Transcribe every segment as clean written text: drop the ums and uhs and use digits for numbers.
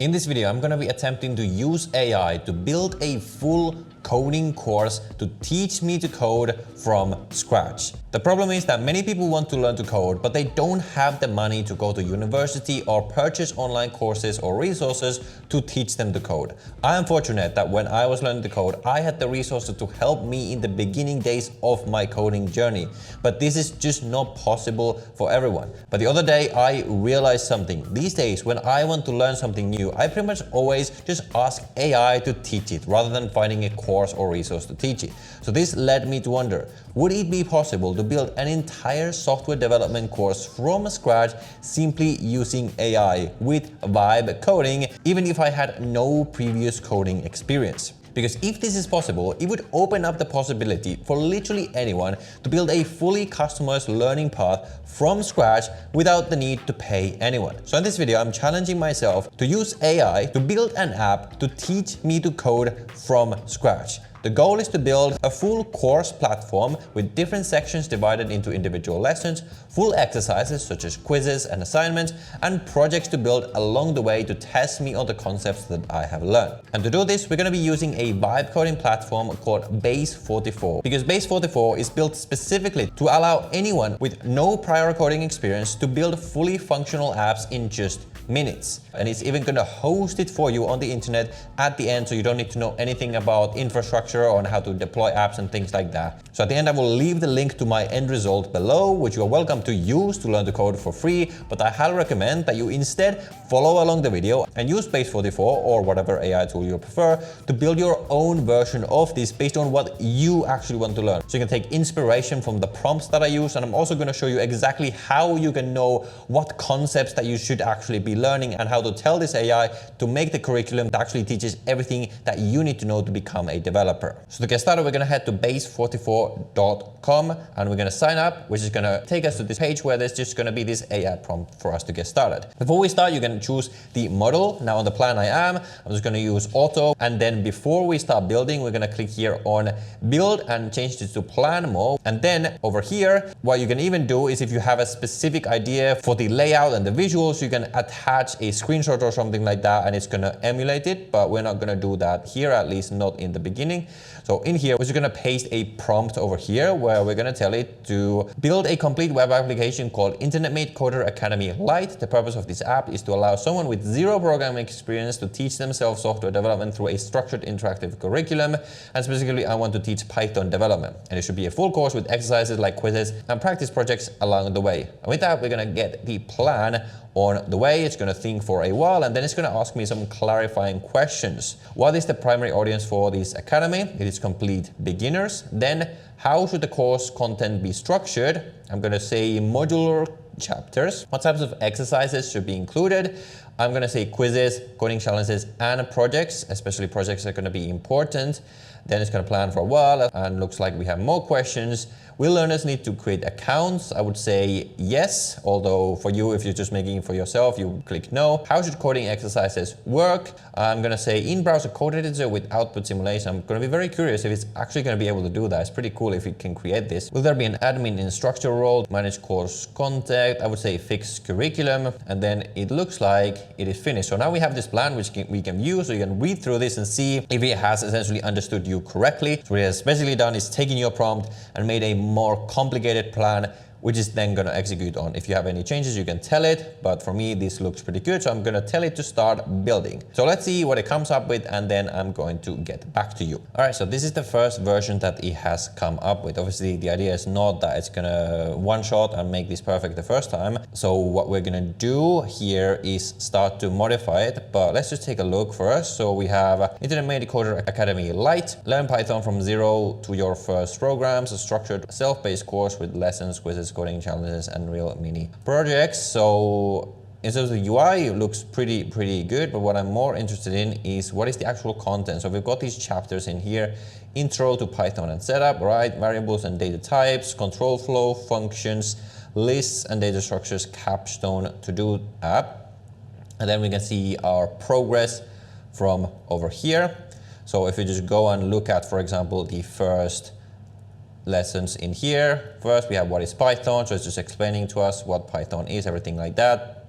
In this video, I'm going to be attempting to use AI to build a full coding course to teach me to code from scratch. The problem is that many people want to learn to code, but they don't have the money to go to university or purchase online courses or resources to teach them to code. I am fortunate that when I was learning to code, I had the resources to help me in the beginning days of my coding journey. But this is just not possible for everyone. But the other day, I realized something. These days, when I want to learn something new, I pretty much always just ask AI to teach it rather than finding a course or resource to teach it. So this led me to wonder, would it be possible to build an entire software development course from scratch simply using AI with vibe coding, even if I had no previous coding experience? Because if this is possible, it would open up the possibility for literally anyone to build a fully customized learning path from scratch without the need to pay anyone. So in this video, I'm challenging myself to use AI to build an app to teach me to code from scratch. The goal is to build a full course platform with different sections divided into individual lessons, full exercises such as quizzes and assignments, and projects to build along the way to test me on the concepts that I have learned. And to do this, we're going to be using a vibe coding platform called Base 44, because Base 44 is built specifically to allow anyone with no prior coding experience to build fully functional apps in just minutes. And it's even going to host it for you on the internet at the end, so you don't need to know anything about infrastructure on how to deploy apps and things like that. So at the end, I will leave the link to my end result below, which you are welcome to use to learn to code for free, but I highly recommend that you instead follow along the video and use Base 44 or whatever AI tool you prefer to build your own version of this based on what you actually want to learn. So you can take inspiration from the prompts that I use, and I'm also going to show you exactly how you can know what concepts that you should actually be learning and how to tell this AI to make the curriculum that actually teaches everything that you need to know to become a developer. So to get started, we're going to head to base44.com and we're going to sign up, which is going to take us to this page where there's just going to be this AI prompt for us to get started. Before we start, you can choose the model. Now on the plan I'm just going to use auto, and then before we start building, we're going to click here on build and change this to plan mode. And then over here, what you can even do is if you have a specific idea for the layout and the visuals, you can attach a screenshot or something like that and it's going to emulate it, but we're not going to do that here, at least not in the beginning. So in here, we're just going to paste a prompt over here where we're going to tell it to build a complete web application called Internet Made Coder Academy Lite. The purpose of this app is to allow someone with zero programming experience to teach themselves software development through a structured interactive curriculum. And specifically, I want to teach Python development. And it should be a full course with exercises like quizzes and practice projects along the way. And with that, we're going to get the plan on the way. It's going to think for a while, and then it's going to ask me some clarifying questions. What is the primary audience for this academy? It is complete beginners. Then how should the course content be structured? I'm going to say modular chapters. What types of exercises should be included? I'm going to say quizzes, coding challenges, and projects, especially projects that are going to be important. Then it's going to plan for a while, and looks like we have more questions. Will learners need to create accounts? I would say yes, although for you, if you're just making it for yourself, you click no. How should coding exercises work? I'm going to say in-browser code editor with output simulation. I'm going to be very curious if it's actually going to be able to do that. It's pretty cool if it can create this. Will there be an admin instructor role? Manage course contact? I would say fix curriculum. And then it looks like it is finished. So now we have this plan which we can view, so you can read through this and see if it has essentially understood you correctly. So what it has basically done is taken your prompt and made a more complicated plan, which is then going to execute on. If you have any changes, you can tell it, but for me, this looks pretty good, so I'm going to tell it to start building. So let's see what it comes up with, and then I'm going to get back to you. All right, so this is the first version that it has come up with. Obviously, the idea is not that it's going to one shot and make this perfect the first time. So what we're going to do here is start to modify it, but let's just take a look first. So we have Internet Made Coder Academy Lite, learn Python from zero to your first programs, a structured self-paced course with lessons, quizzes, coding challenges, and real mini projects. So in terms of the UI, it looks pretty good, but what I'm more interested in is what is the actual content. So we've got these chapters in here: intro to Python and setup, right? Variables and data types, control flow, functions, lists and data structures, capstone, to-do app. And then we can see our progress from over here. So if you just go and look at, for example, the first lessons in here. First, we have what is Python, so it's just explaining to us what Python is, everything like that.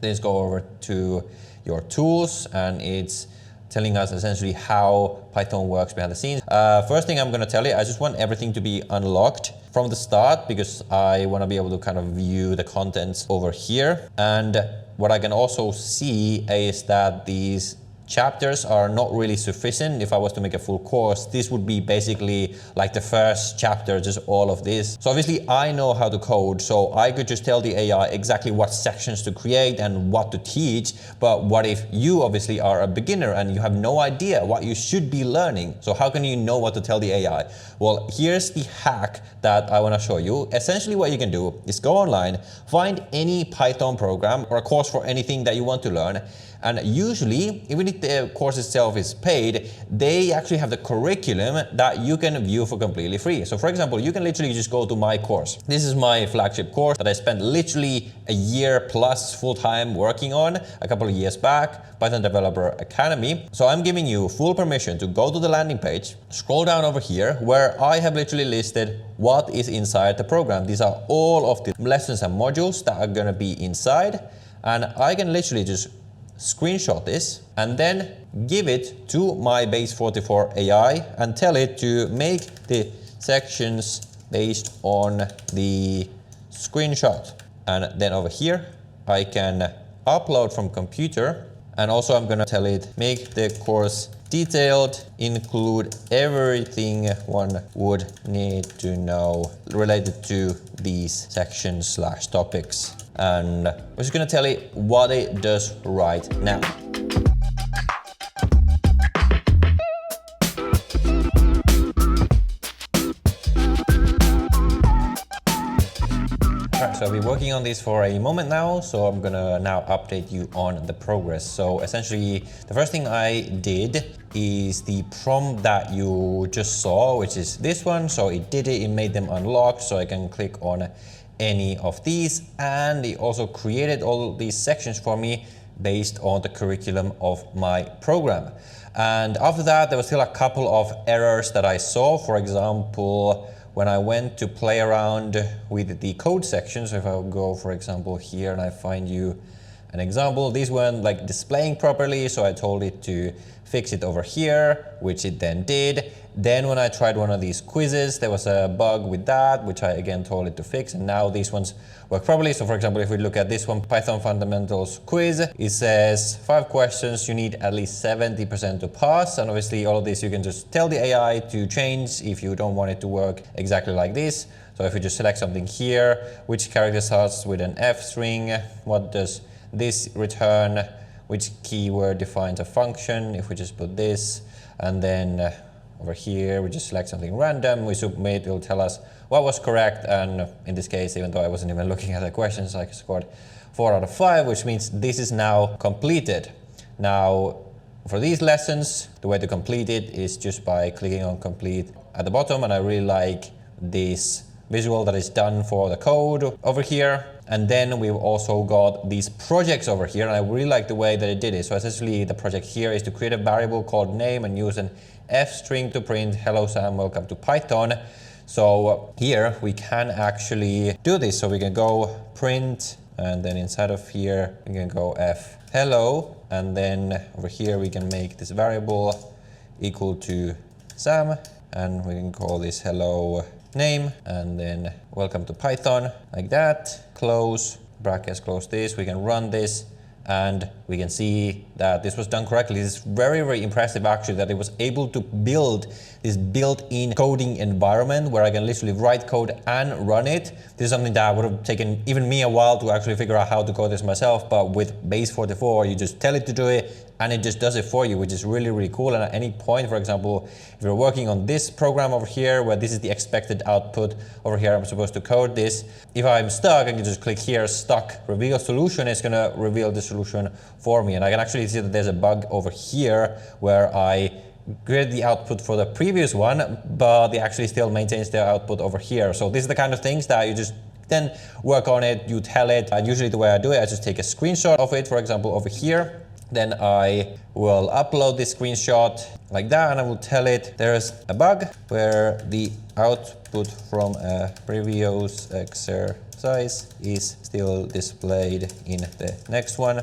Let's go over to your tools, and it's telling us essentially how Python works behind the scenes. First thing I'm going to tell you, I just want everything to be unlocked from the start because I want to be able to kind of view the contents over here. And what I can also see is that these chapters are not really sufficient. If I was to make a full course, this would be basically like the first chapter, just all of this. So obviously I know how to code, so I could just tell the AI exactly what sections to create and what to teach. But what if you obviously are a beginner and you have no idea what you should be learning? So how can you know what to tell the AI? Well, here's the hack that I want to show you. Essentially what you can do is go online, find any Python program or a course for anything that you want to learn. And usually, even if the course itself is paid, they actually have the curriculum that you can view for completely free. So for example, you can literally just go to my course. This is my flagship course that I spent literally a year plus full-time working on a couple of years back, Python Developer Academy. So I'm giving you full permission to go to the landing page, scroll down over here where I have literally listed what is inside the program. These are all of the lessons and modules that are gonna be inside. And I can literally just screenshot this and then give it to my base 44 AI and tell it to make the sections based on the screenshot. And then over here I can upload from computer, and also I'm gonna tell it make the course detailed, include everything one would need to know related to these sections/topics. And I'm just gonna tell it what it does right now. Alright, so I've been working on this for a moment now, so I'm gonna now update you on the progress. So essentially, the first thing I did is the prompt that you just saw, which is this one. So it did it, it made them unlocked, so I can click on any of these, and it also created all these sections for me based on the curriculum of my program. And after that, there was still a couple of errors that I saw. For example, when I went to play around with the code section, so if I go, for example, here and I find you an example, this one like displaying properly, so I told it to fix it over here, which it then did. Then when I tried one of these quizzes, there was a bug with that, which I again told it to fix, and now these ones work properly. So for example, if we look at this one, Python Fundamentals quiz, it says 5 questions, you need at least 70% to pass. And obviously all of this you can just tell the AI to change if you don't want it to work exactly like this. So if you just select something here, which character starts with an F string, what does this return, which keyword defines a function, if we just put this, and then over here we just select something random, we submit, it'll tell us what was correct, and in this case, even though I wasn't even looking at the questions, I scored 4 out of 5, which means this is now completed. Now, for these lessons, the way to complete it is just by clicking on complete at the bottom, and I really like this visual that is done for the code over here. And then we've also got these projects over here, and I really like the way that it did it. So essentially the project here is to create a variable called name and use an F string to print hello Sam, welcome to Python. So here we can actually do this. So we can go print, and then inside of here we can go F hello, and then over here we can make this variable equal to Sam, and we can call this hello name, and then welcome to Python, like that. Close brackets, close this. We can run this, and we can see that this was done correctly. This is very, very impressive actually, that it was able to build this built-in coding environment where I can literally write code and run it. This is something that would have taken even me a while to actually figure out how to code this myself, but with base 44, you just tell it to do it and it just does it for you, which is really, really cool. And at any point, for example, if you're working on this program over here, where this is the expected output over here, I'm supposed to code this. If I'm stuck, I can just click here, stuck, reveal solution. It's gonna reveal the solution for me. And I can actually see that there's a bug over here where I created the output for the previous one, but it actually still maintains the output over here. So this is the kind of things that you just then work on it, you tell it. And usually the way I do it, I just take a screenshot of it, for example, over here. Then I will upload this screenshot like that, and I will tell it there's a bug where the output from a previous exercise is still displayed in the next one.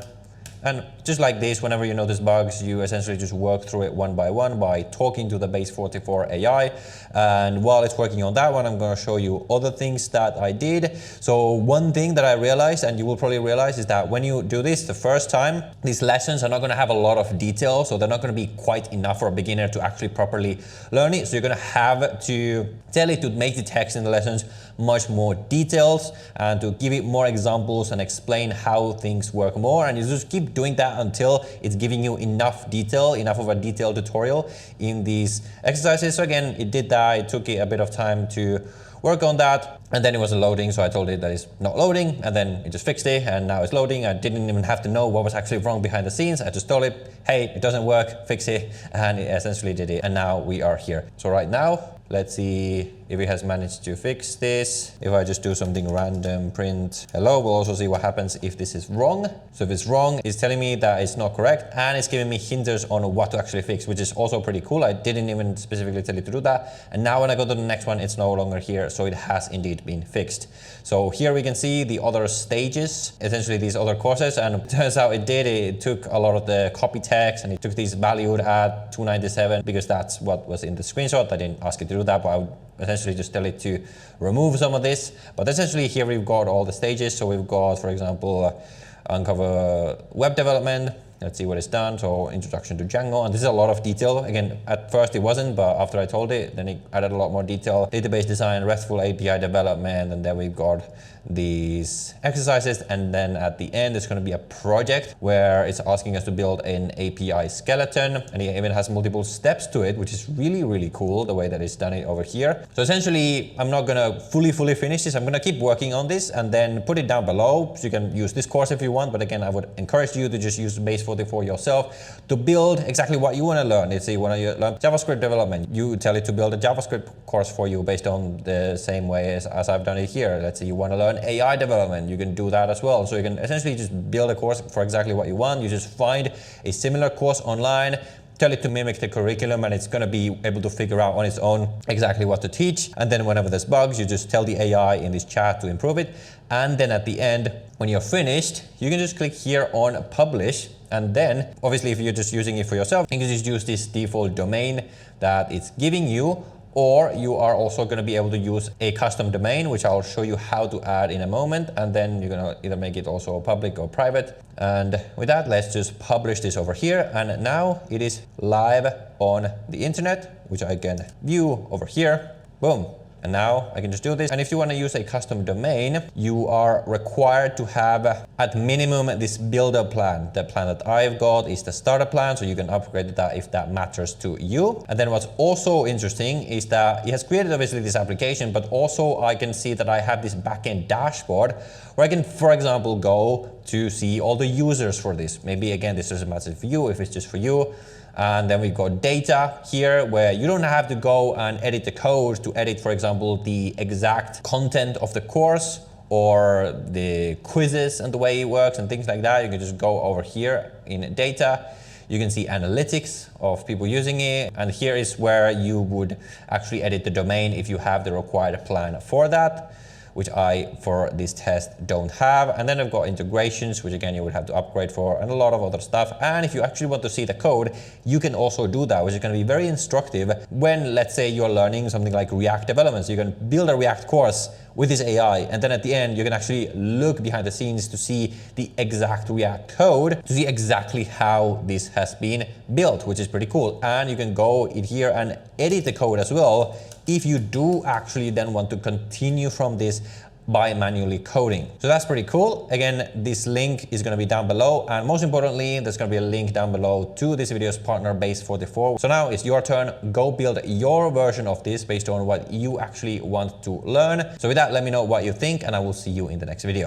And just like this, whenever you notice bugs, you essentially just work through it one by one by talking to the base 44 AI. And while it's working on that one, I'm going to show you other things that I did. So one thing that I realized, and you will probably realize, is that when you do this the first time, these lessons are not going to have a lot of detail, so they're not going to be quite enough for a beginner to actually properly learn it. So you're going to have to tell it to make the text in the lessons much more detailed and to give it more examples and explain how things work more. And you just keep doing that until it's giving you enough detail, enough of a detailed tutorial in these exercises. So again, it did that. It took it a bit of time to work on that, and then it wasn't loading, so I told it that it's not loading, and then it just fixed it, and now it's loading. I didn't even have to know what was actually wrong behind the scenes. I just told it, hey, it doesn't work, fix it, and it essentially did it, and now we are here. So right now, let's see if it has managed to fix this. If I just do something random, print hello, we'll also see what happens if this is wrong. So if it's wrong, it's telling me that it's not correct, and it's giving me hints on what to actually fix, which is also pretty cool. I didn't even specifically tell it to do that. And now when I go to the next one, it's no longer here. So it has indeed been fixed. So here we can see the other stages, essentially these other courses. And it turns out it took a lot of the copy text, and it took these valued at 297 because that's what was in the screenshot. I didn't ask it to do that, but I would essentially just tell it to remove some of this. But essentially here we've got all the stages. So we've got, for example, uncover web development. Let's see what it's done. So introduction to Django, and this is a lot of detail. Again, at first it wasn't, but after I told it, then it added a lot more detail. Database design, RESTful API development, and then we've got these exercises. And then at the end, it's going to be a project where it's asking us to build an API skeleton, and it even has multiple steps to it, which is really, really cool the way that it's done it over here. So essentially, I'm not going to fully finish this. I'm going to keep working on this and then put it down below. So you can use this course if you want, but again, I would encourage you to just use base 44 yourself to build exactly what you want to learn. Let's say you want to learn JavaScript development. You tell it to build a JavaScript course for you based on the same way as I've done it here. Let's say you want to learn AI development. You can do that as well. So you can essentially just build a course for exactly what you want. You just find a similar course online, tell it to mimic the curriculum, and it's going to be able to figure out on its own exactly what to teach. And then whenever there's bugs, you just tell the AI in this chat to improve it. And then at the end, when you're finished, you can just click here on publish. And then obviously, if you're just using it for yourself, you can just use this default domain that it's giving you, or you are also going to be able to use a custom domain, which I'll show you how to add in a moment. And then you're going to either make it also public or private. And with that, let's just publish this over here. And now it is live on the internet, which I can view over here. Boom. And now I can just do this. And if you want to use a custom domain, you are required to have at minimum this builder plan. The plan that I've got is the starter plan, so you can upgrade that if that matters to you. And then what's also interesting is that it has created obviously this application, but also I can see that I have this backend dashboard where I can, for example, go to see all the users for this. Maybe again, this doesn't matter for you if it's just for you. And then we've got data here where you don't have to go and edit the code to edit, for example, the exact content of the course or the quizzes and the way it works and things like that. You can just go over here in data. You can see analytics of people using it. And here is where you would actually edit the domain if you have the required plan for that, which I, for this test, don't have. And then I've got integrations, which again, you would have to upgrade for, and a lot of other stuff. And if you actually want to see the code, you can also do that, which is going to be very instructive when, let's say, you're learning something like React development. So you can build a React course with this AI, and then at the end, you can actually look behind the scenes to see the exact React code, to see exactly how this has been built, which is pretty cool. And you can go in here and edit the code as well if you do actually then want to continue from this by manually coding. So that's pretty cool. Again, this link is going to be down below. And most importantly, there's going to be a link down below to this video's partner, base 44. So now it's your turn. Go build your version of this based on what you actually want to learn. So with that, let me know what you think, and I will see you in the next video.